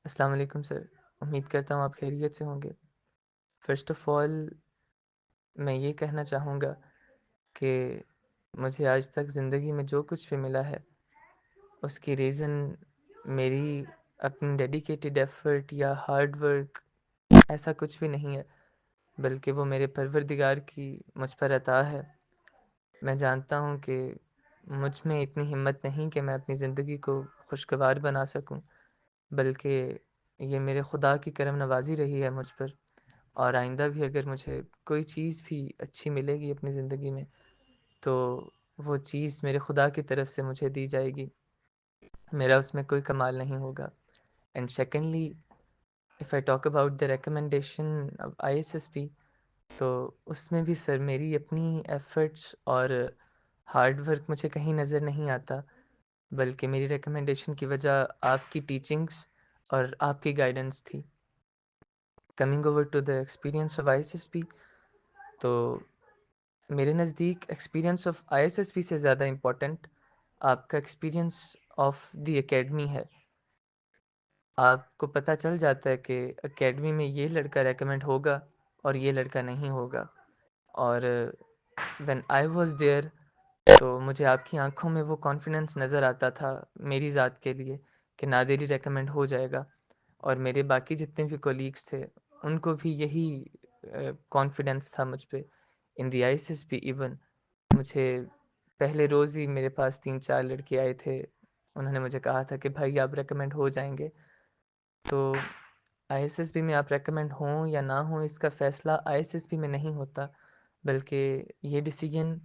अस्सलाम वालेकुम सर। उम्मीद करता हूँ आप खैरियत से होंगे। फ़र्स्ट ऑफ़ ऑल मैं ये कहना चाहूँगा कि मुझे आज तक ज़िंदगी में जो कुछ भी मिला है, उसकी रीज़न मेरी अपनी डेडिकेटेड एफ़र्ट या हार्ड वर्क ऐसा कुछ भी नहीं है, बल्कि वो मेरे परवरदिगार की मुझ पर अता है। मैं जानता हूँ कि मुझ में इतनी हिम्मत नहीं कि मैं अपनी ज़िंदगी को खुशगवार बना सकूँ, बल्कि ये मेरे खुदा की करम नवाज़ी रही है मुझ पर। और आइंदा भी अगर मुझे कोई चीज़ भी अच्छी मिलेगी अपनी ज़िंदगी में, तो वो चीज़ मेरे खुदा की तरफ से मुझे दी जाएगी। मेरा उसमें कोई कमाल नहीं होगा। And secondly, if I talk about the recommendation of ISSP, तो उसमें भी सर मेरी अपनी एफ़र्ट्स और हार्ड वर्क मुझे कहीं नज़र नहीं आता, बल्कि मेरी रिकमेंडेशन की वजह आपकी टीचिंग्स और आपकी गाइडेंस थी। Coming over to the experience of ISSP, तो मेरे नज़दीक एक्सपीरियंस ऑफ आईएसएसपी से ज़्यादा इम्पोर्टेंट आपका एक्सपीरियंस ऑफ द एकेडमी है। आपको पता चल जाता है कि एकेडमी में ये लड़का रेकमेंड होगा और ये लड़का नहीं होगा। और व्हेन आई वाज़ देयर, तो मुझे आपकी आंखों में वो कॉन्फिडेंस नज़र आता था मेरी ज़ात के लिए कि नादिर ही रेकमेंड हो जाएगा। और मेरे बाकी जितने भी कोलीग्स थे, उनको भी यही कॉन्फिडेंस था मुझ पे। इन द आईसीएस भी इवन मुझे पहले रोज़ ही मेरे पास 3-4 लड़के आए थे। उन्होंने मुझे कहा था कि भाई आप रेकमेंड हो जाएँगे। तो आईएसएसबी में आप रेकमेंड हों या ना हों, इसका फ़ैसला आईएसएसबी में नहीं होता, बल्कि ये डिसीजन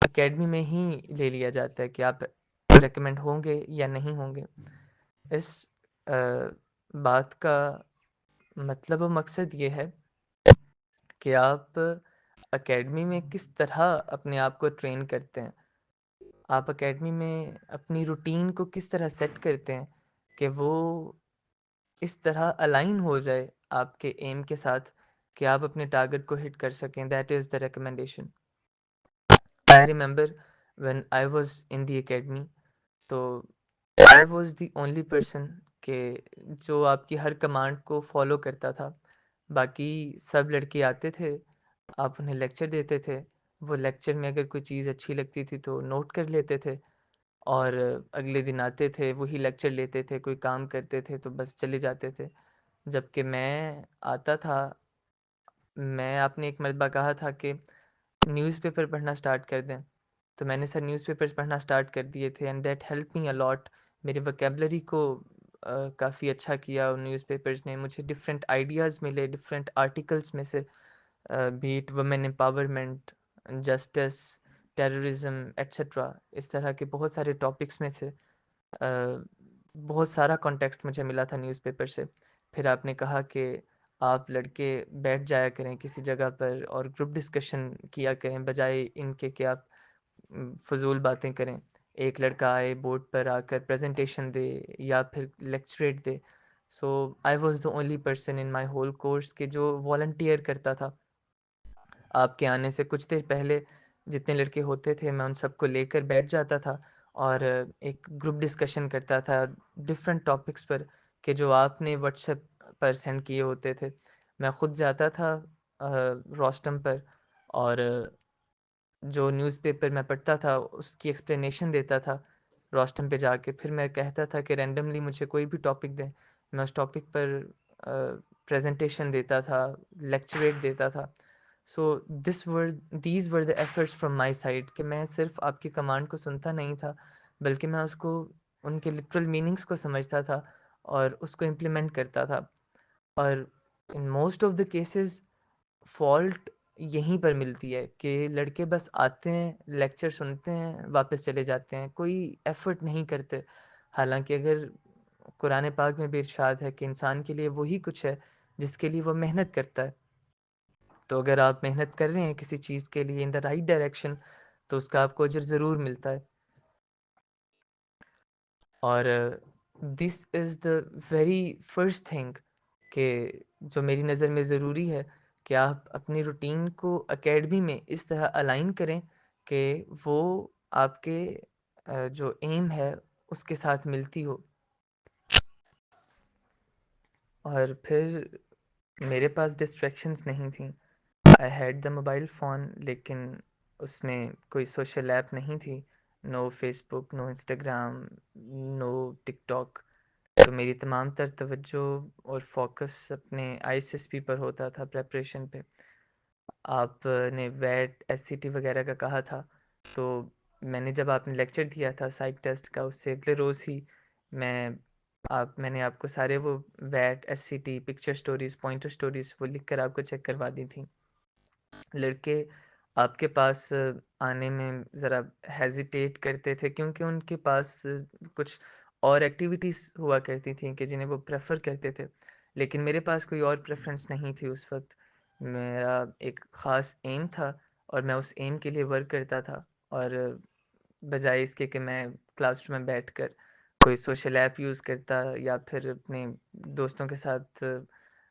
एकेडमी में ही ले लिया जाता है कि आप रेकमेंड होंगे या नहीं होंगे। इस अ, बात का मतलब और मकसद ये है कि आप एकेडमी में किस तरह अपने आप को ट्रेन करते हैं। आप एकेडमी में अपनी रूटीन को किस तरह सेट करते हैं कि वो इस तरह अलाइन हो जाए आपके एम के साथ कि आप अपने टारगेट को हिट कर सकें। That is the recommendation. I remember when I was in the academy, तो I was the only person के जो आपकी हर कमांड को फॉलो करता था। बाकी सब लड़के आते थे, आप उन्हें लेक्चर देते थे, वो लेक्चर में अगर कोई चीज़ अच्छी लगती थी तो नोट कर लेते थे और अगले दिन आते थे, वही लेक्चर लेते थे, कोई काम करते थे तो बस चले जाते थे। जबकि मैं आता था, मैं आपने एक मर्तबा कहा था कि न्यूज़पेपर पढ़ना स्टार्ट कर दें, तो मैंने सर न्यूज़पेपर्स पढ़ना स्टार्ट कर दिए थे and that helped me a lot. मेरे वोकैबुलरी को काफ़ी अच्छा किया उन न्यूज़पेपर्स ने। मुझे डिफरेंट आइडियाज़ मिले डिफरेंट आर्टिकल्स में से, B it women empowerment, justice, terrorism etcetera. इस तरह के बहुत सारे टॉपिक्स में से बहुत सारा कॉन्टेक्स्ट मुझे मिला था न्यूज़पेपर से। फिर आपने कहा कि आप लड़के बैठ जाया करें किसी जगह पर और ग्रुप डिस्कशन किया करें, बजाय इनके कि आप फ़ुज़ूल बातें करें। एक लड़का आए बोर्ड पर आकर प्रेजेंटेशन दे या फिर लेक्चरेट दे। So I was the only person in my whole course के जो वॉलंटियर करता था। आपके आने से कुछ देर पहले जितने लड़के होते थे, मैं उन सबको लेकर बैठ जाता था और एक ग्रुप डिस्कशन करता था डिफरेंट टॉपिक्स पर कि जो आपने व्हाट्सएप पर सेंड किए होते थे। मैं खुद जाता था रोस्टम पर और जो न्यूज़पेपर मैं पढ़ता था उसकी एक्सप्लेनेशन देता था रोस्टम पे जाके। फिर मैं कहता था कि रैंडमली मुझे कोई भी टॉपिक दें, मैं उस टॉपिक पर प्रेजेंटेशन देता था, लेक्चरेट देता था। So these were the efforts from my side कि मैं सिर्फ आपकी कमांड को सुनता नहीं था, बल्कि मैं उसको उनके लिटरल मीनिंग्स को समझता था और उसको इम्प्लीमेंट करता था। और in most of the cases fault यहीं पर मिलती है कि लड़के बस आते हैं, लेक्चर सुनते हैं, वापस चले जाते हैं, कोई एफ़र्ट नहीं करते। हालाँकि अगर कुरान पाक में भी इरशाद है कि इंसान के लिए वही कुछ है जिसके लिए वो मेहनत करता है। तो अगर आप मेहनत कर रहे हैं किसी चीज़ के लिए इन द राइट डायरेक्शन, तो उसका आपको अजर ज़रूर मिलता है। और this is the very first thing कि जो मेरी नज़र में ज़रूरी है कि आप अपनी रूटीन को एकेडमी में इस तरह अलाइन करें कि वो आपके जो एम है उसके साथ मिलती हो। और फिर मेरे पास डिस्ट्रैक्शंस नहीं थी। I had the mobile phone, लेकिन उसमें कोई सोशल ऐप नहीं थी। No Facebook, no Instagram, no TikTok. तो मेरी तमाम तर तवज्जो और फोकस अपने आईएसएसपी पर होता था, प्रेपरेशन पे। आपने वैट एससीटी वगैरह का कहा था, तो मैंने जब आपने लेक्चर दिया था साइक टेस्ट का, उससे अगले रोज़ ही मैंने आपको सारे वो वैट SCT picture stories, pointer stories वो लिख कर आपको चेक करवा दी थी। लड़के आपके पास आने में ज़रा हेजिटेट करते थे, क्योंकि उनके पास कुछ और एक्टिविटीज़ हुआ करती थी कि जिन्हें वो प्रेफर करते थे, लेकिन मेरे पास कोई और प्रेफरेंस नहीं थी उस वक्त। मेरा एक ख़ास एम था और मैं उस एम के लिए वर्क करता था। और बजाय इसके कि मैं क्लासरूम में बैठकर कोई सोशल ऐप यूज़ करता या फिर अपने दोस्तों के साथ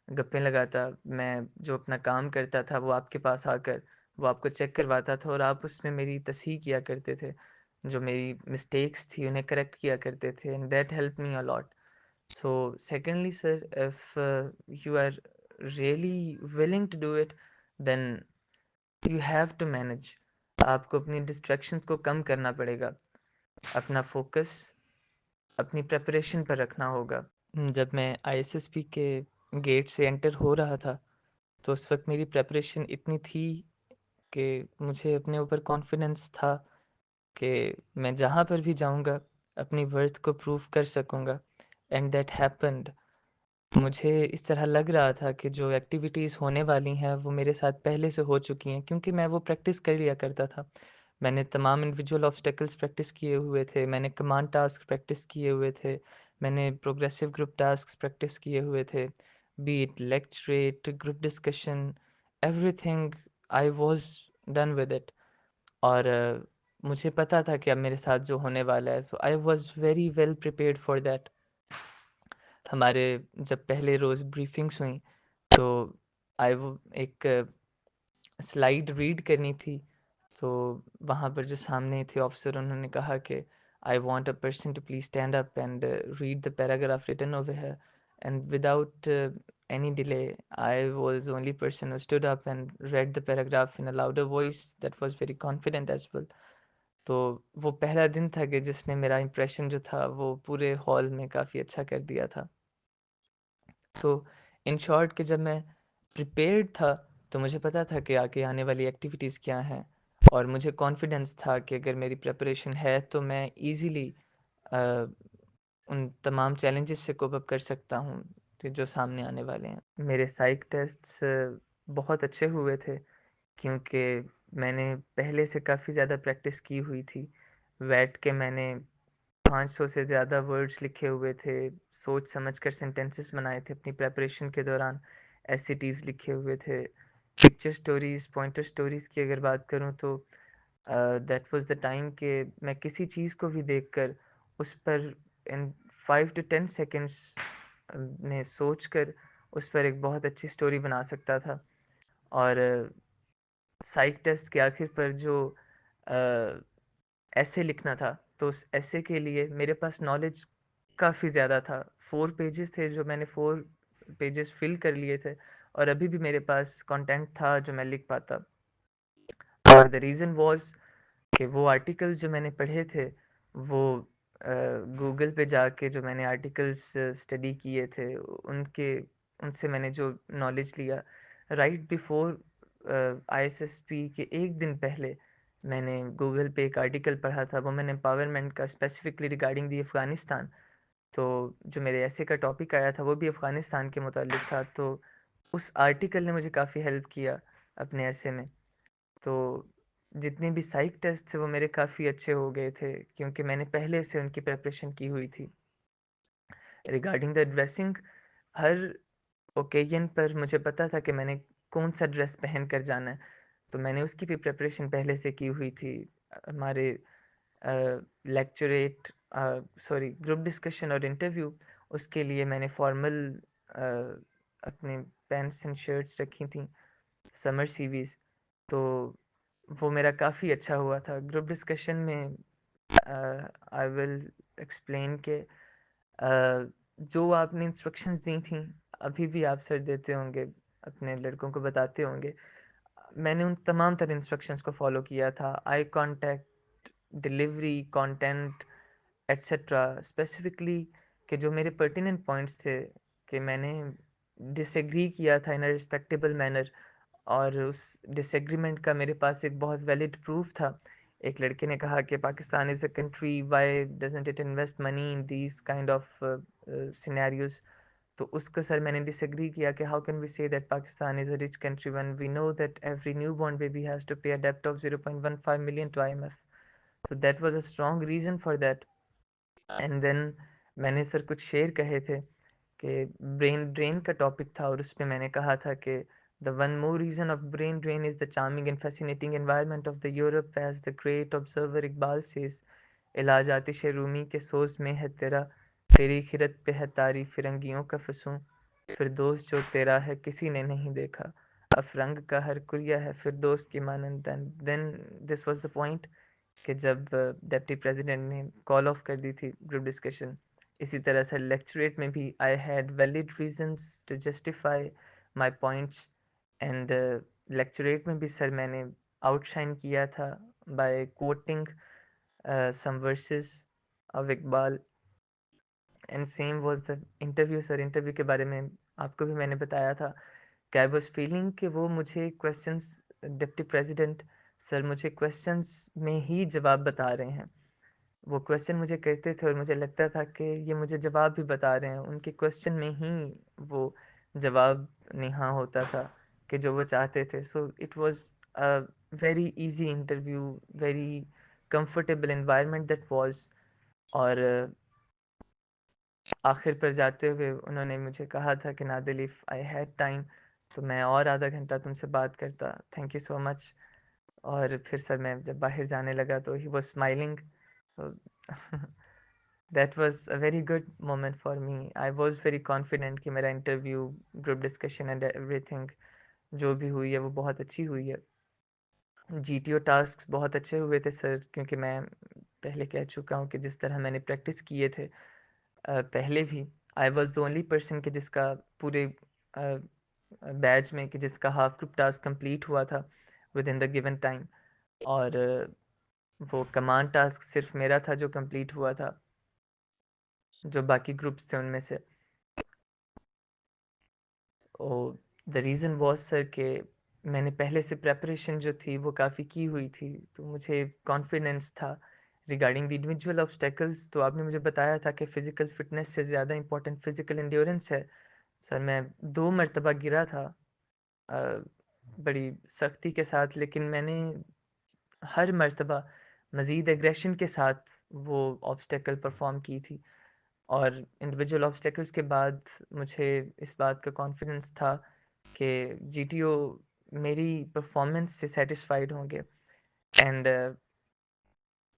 गप्पे लगाता, मैं जो अपना काम करता था वो आपके पास आकर वो आपको चेक करवाता था और आप उसमें मेरी तस्हीह किया करते थे। जो मेरी मिस्टेक्स थी उन्हें करेक्ट किया करते थे, and that help me a lot. So secondly sir, if you are really willing to do it, then you have to manage. आपको अपनी डिस्ट्रैक्शंस को कम करना पड़ेगा, अपना फोकस अपनी प्रेपरेशन पर रखना होगा। जब मैं आईएसएसपी के गेट से एंटर हो रहा था, तो उस वक्त मेरी प्रेपरेशन इतनी थी कि मुझे अपने ऊपर कॉन्फिडेंस था कि मैं जहाँ पर भी जाऊँगा अपनी वर्थ को प्रूव कर सकूँगा, एंड दैट हैपेंड। मुझे इस तरह लग रहा था कि जो एक्टिविटीज़ होने वाली हैं वो मेरे साथ पहले से हो चुकी हैं, क्योंकि मैं वो प्रैक्टिस कर लिया करता था। मैंने तमाम इंडिविजुअल ऑब्स्टेकल्स प्रैक्टिस किए हुए थे, मैंने कमांड टास्क प्रैक्टिस किए हुए थे, मैंने प्रोग्रेसिव ग्रुप टास्क प्रैक्टिस किए हुए थे, B it lecturette, group discussion, everything I was done with it. और मुझे पता था कि अब मेरे साथ जो होने वाला है, so I was very well prepared for that. हमारे जब पहले रोज़ ब्रीफिंग्स हुई, तो आई वो एक स्लाइड रीड करनी थी। तो वहाँ पर जो सामने थे ऑफिसर, उन्होंने कहा कि I want a person to please stand up and read the paragraph written over here, and without any delay, I was the only person who stood up and read the paragraph in a louder voice that was very confident as well. तो वो पहला दिन था कि जिसने मेरा impression जो था वो पूरे हॉल में काफ़ी अच्छा कर दिया था। तो इन शॉर्ट कि जब मैं प्रिपेयर्ड था, तो मुझे पता था कि आगे आने वाली एक्टिविटीज़ क्या हैं, और मुझे कॉन्फिडेंस था कि अगर मेरी प्रिपरेशन है तो मैं इजीली उन तमाम चैलेंजेस से कोप अप कर सकता हूँ कि जो सामने आने वाले हैं। मेरे साइक टेस्ट्स बहुत अच्छे हुए थे, क्योंकि मैंने पहले से काफ़ी ज़्यादा प्रैक्टिस की हुई थी। वैट के मैंने 500 से ज़्यादा वर्ड्स लिखे हुए थे, सोच समझ कर सेंटेंसेस बनाए थे अपनी प्रेपरेशन के दौरान, एससीटीज़ लिखे हुए थे। पिक्चर स्टोरीज़, पॉइंटर स्टोरीज़ की अगर बात करूँ, तो दैट वाज़ द टाइम कि मैं किसी चीज़ को भी देखकर उस पर इन 5 टू 10 सेकंड्स में सोचकर उस पर एक बहुत अच्छी स्टोरी बना सकता था। और साइक टेस्ट के आखिर पर जो ऐसे लिखना था, तो उस ऐसे के लिए मेरे पास नॉलेज काफ़ी ज़्यादा था। 4 पेजेस थे जो मैंने 4 पेजेस फिल कर लिए थे, और अभी भी मेरे पास कंटेंट था जो मैं लिख पाता। और द रीज़न वाज़ कि वो आर्टिकल्स जो मैंने पढ़े थे, वो गूगल पे जाके जो मैंने आर्टिकल्स स्टडी किए थे, उनके उनसे मैंने जो नॉलेज लिया, राइट बिफोर आईएसएसपी के एक दिन पहले मैंने गूगल पे एक आर्टिकल पढ़ा था। वो मैंने एम्पावरमेंट का, स्पेसिफिकली रिगार्डिंग दी अफ़गानिस्तान। तो जो मेरे ऐसे का टॉपिक आया था वो भी अफ़गानिस्तान के मुतालिक था। तो उस आर्टिकल ने मुझे काफ़ी हेल्प किया अपने ऐसे में। तो जितने भी साइक टेस्ट थे वो मेरे काफ़ी अच्छे हो गए थे, क्योंकि मैंने पहले से उनकी प्रिपरेशन की हुई थी। Regarding the dressing, her occasion पर मुझे पता था कि मैंने कौन सा ड्रेस पहन कर जाना है, तो मैंने उसकी भी प्रिपरेशन पहले से की हुई थी। हमारे लेक्चरेट, सॉरी, ग्रुप डिस्कशन और इंटरव्यू, उसके लिए मैंने फॉर्मल अपने पैंट्स एंड शर्ट्स रखी थी, समर सीवीज़। तो वो मेरा काफ़ी अच्छा हुआ था। ग्रुप डिस्कशन में आई विल एक्सप्लेन के जो आपने इंस्ट्रक्शंस दी थी, अभी भी आप सर देते होंगे, अपने लड़कों को बताते होंगे, मैंने उन तमाम तरह इंस्ट्रक्शंस को फॉलो किया था। Eye contact, delivery, content, etcetera, specifically कि जो मेरे पर्टिनेंट पॉइंट्स थे, कि मैंने डिसएग्री किया था इन अ रिस्पेक्टेबल मैनर, और उस डिसएग्रीमेंट का मेरे पास एक बहुत वैलिड प्रूफ था। एक लड़के ने कहा कि Pakistan is a country, why doesn't it invest money in these kind of scenarios. तो उसको सर मैंने डिसएग्री किया कि how can we say that Pakistan is a rich country when we know that every new born baby has to pay a डेब्ट of 0.15 million to IMF। so that was a strong reason for that। And then मैंने sir कुछ शेर कहे थे कि brain drain का topic था, और उस पे मैंने कहा था कि the one more reason of brain drain is the charming and fascinating environment of the Europe, as the great observer Iqbal says, इलाज आतिश रूमी के सोज में है तेरा, तेरी खिरत पे है तारी फिरंगियों का फसूं, फिर दोस्त जो तेरा है किसी ने नहीं देखा, अफरंग का हर कुरिया है फिर दोस्त की मानंद। Then this was the point कि जब डिप्टी प्रेसिडेंट ने कॉल ऑफ कर दी थी ग्रुप डिस्कशन, इसी तरह से लेक्चरेट में भी I had valid reasons to justify my points. And lecturette में भी सर मैंने आउटशाइन किया था by quoting some verses of Iqbal. And same was the interview sir. Interview के बारे में आपको भी मैंने बताया था कि आई वाज फीलिंग कि वो मुझे क्वेश्चंस, डिप्टी प्रेसिडेंट सर मुझे क्वेश्चंस में ही जवाब बता रहे हैं। वो क्वेश्चन मुझे करते थे और मुझे लगता था कि ये मुझे जवाब भी बता रहे हैं, उनके क्वेश्चन में ही वो जवाब निहा होता था कि जो वो चाहते थे। So it was a very easy interview, very comfortable environment that was. और आखिर पर जाते हुए उन्होंने मुझे कहा था कि नादिल, इफ़ आई हैड टाइम तो मैं और आधा घंटा तुमसे बात करता, थैंक यू सो मच। और फिर सर मैं जब बाहर जाने लगा तो he was smiling. That was a very good moment for me. I was very confident कि मेरा interview, group discussion and everything जो भी हुई है वो बहुत अच्छी हुई है। GTO टास्क बहुत अच्छे हुए थे सर, क्योंकि मैं पहले कह चुका हूँ कि जिस तरह मैंने प्रैक्टिस किए थे पहले भी, I was the only person कि जिसका पूरे बैच में कि जिसका हाफ ग्रुप टास्क कंप्लीट हुआ था with in the given time. और वो कमांड टास्क सिर्फ मेरा था जो कंप्लीट हुआ था, जो बाकी ग्रुप्स थे उनमें से। ओ, द रीज़न वॉज सर कि मैंने पहले से प्रेपरेशन जो थी वो काफ़ी की हुई थी, तो मुझे कॉन्फिडेंस था रिगार्डिंग द इंडिविजुअल ऑब्स्टेकल्स। तो आपने मुझे बताया था कि फ़िज़िकल फिटनेस से ज़्यादा इंपॉर्टेंट फ़िज़िकल एंड्योरेंस है। सर मैं 2 मरतबा गिरा था अ, बड़ी सख्ती के साथ, लेकिन मैंने हर मर्तबा मज़ीद एग्रेशन के साथ वो ऑब्स्टेकल परफॉर्म की थी। और इंडिविजुअल ऑब्स्टेकल्स के बाद मुझे इस बात का कॉन्फिडेंस था कि GTO मेरी परफॉर्मेंस से सेटिस्फाइड होंगे। And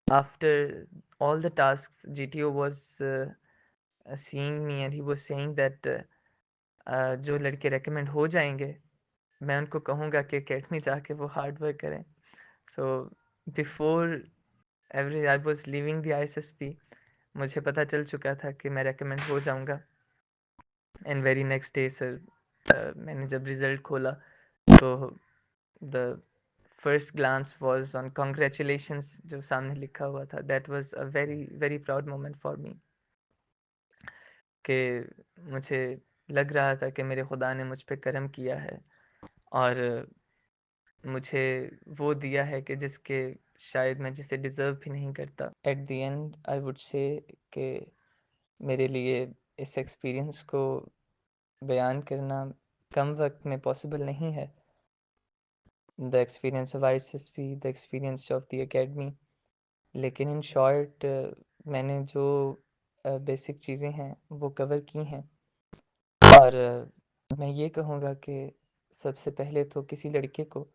after all the tasks, GTO was seeing me and he was saying that जो लड़के रेकमेंड हो जाएंगे मैं उनको कहूँगा कि अकेडमी जाके वो हार्ड वर्क करें। So before every I was leaving the ISSP, मुझे पता चल चुका था कि मैं रेकमेंड हो जाऊँगा। And very next day sir मैंने जब रिज़ल्ट खोला तो the first glance was on congratulations, जो सामने लिखा हुआ था। That was a very very proud moment for me, कि मुझे लग रहा था कि मेरे खुदा ने मुझ पे करम किया है और मुझे वो दिया है कि जिसके शायद मैं जिसे डिज़र्व भी नहीं करता। At the and I would say कि मेरे लिए इस एक्सपीरियंस को बयान करना कम वक्त में पॉसिबल नहीं है। The experience of ISSP, the experience of the academy, लेकिन इन शॉर्ट मैंने जो बेसिक चीज़ें हैं वो कवर की हैं। और मैं ये कहूँगा कि सबसे पहले तो किसी लड़के को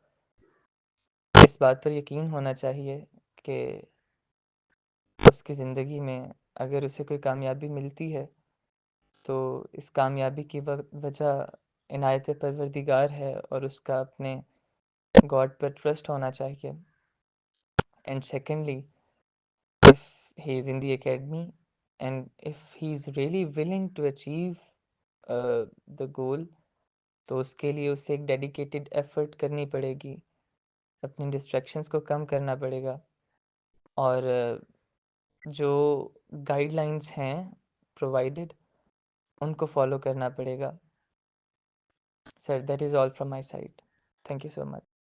इस बात पर यकीन होना चाहिए कि उसकी ज़िंदगी में अगर उसे कोई कामयाबी मिलती है तो इस कामयाबी की वजह इनायत परवरदिगार है, और उसका अपने गॉड पर ट्रस्ट होना चाहिए। And secondly, if he is in the academy and if he is really willing to achieve the goal, तो उसके लिए उसे एक डेडिकेटेड एफर्ट करनी पड़ेगी, अपनी डिस्ट्रैक्शंस को कम करना पड़ेगा, और जो गाइडलाइंस हैं प्रोवाइडेड उनको फॉलो करना पड़ेगा। Sir, that is all from my side. Thank you so much.